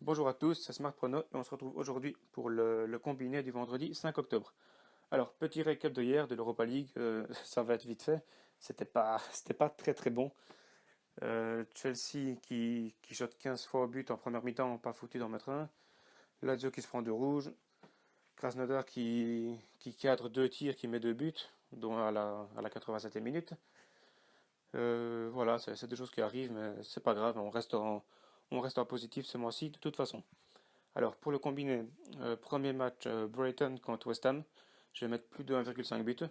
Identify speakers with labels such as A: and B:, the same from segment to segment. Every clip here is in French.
A: Bonjour à tous, c'est Smart Prono et on se retrouve aujourd'hui pour le combiné du vendredi 5 octobre. Alors, petit récap de hier de l'Europa League, ça va être vite fait. C'était pas très très bon. Chelsea qui shot 15 fois au but en première mi-temps, pas foutu d'en mettre un. Lazio qui se prend deux rouges. Krasnodar qui cadre deux tirs, qui met deux buts, dont à la 87e minute. Voilà, c'est des choses qui arrivent, mais c'est pas grave, on reste en positif ce mois-ci de toute façon. Alors, pour le combiné, premier match Brighton contre West Ham, je vais mettre plus de 1,5 but.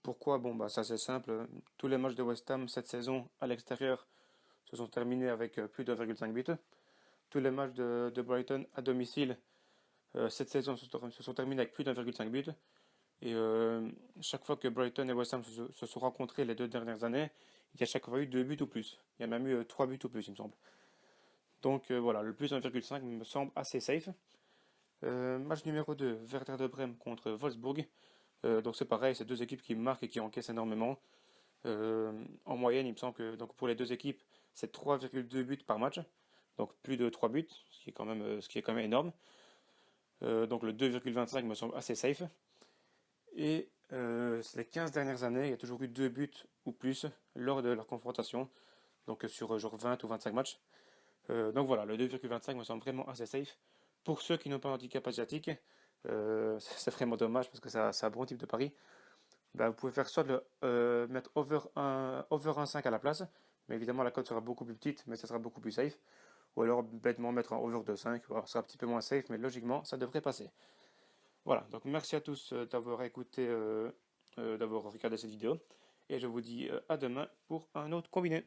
A: Pourquoi? Bon, bah ça c'est simple. Tous les matchs de West Ham cette saison à l'extérieur se sont terminés avec plus de 1,5 but. Tous les matchs de Brighton à domicile cette saison se sont terminés avec plus d'1,5 but. Et chaque fois que Brighton et West Ham se sont rencontrés les deux dernières années, il y a chaque fois eu deux buts ou plus. Il y a même eu trois buts ou plus, il me semble. Donc voilà, le plus 1,5 me semble assez safe. Match numéro 2, Werder de Brême contre Wolfsburg. Donc c'est pareil, c'est deux équipes qui marquent et qui encaissent énormément. En moyenne, il me semble que donc pour les deux équipes, c'est 3,2 buts par match. Donc plus de 3 buts, ce qui est quand même énorme. Donc le 2,25 me semble assez safe. Et les 15 dernières années, il y a toujours eu deux buts ou plus lors de leur confrontation. Donc sur genre 20 ou 25 matchs. Donc voilà, le 2,25 me semble vraiment assez safe. Pour ceux qui n'ont pas d'handicap asiatique, c'est vraiment dommage parce que c'est un bon type de pari. Bah, vous pouvez faire soit mettre over 1,5 à la place, mais évidemment la cote sera beaucoup plus petite, mais ça sera beaucoup plus safe. Ou alors bêtement mettre un over 2,5, voilà, ça sera un petit peu moins safe, mais logiquement ça devrait passer. Voilà, donc merci à tous d'avoir écouté, d'avoir regardé cette vidéo, et je vous dis à demain pour un autre combiné.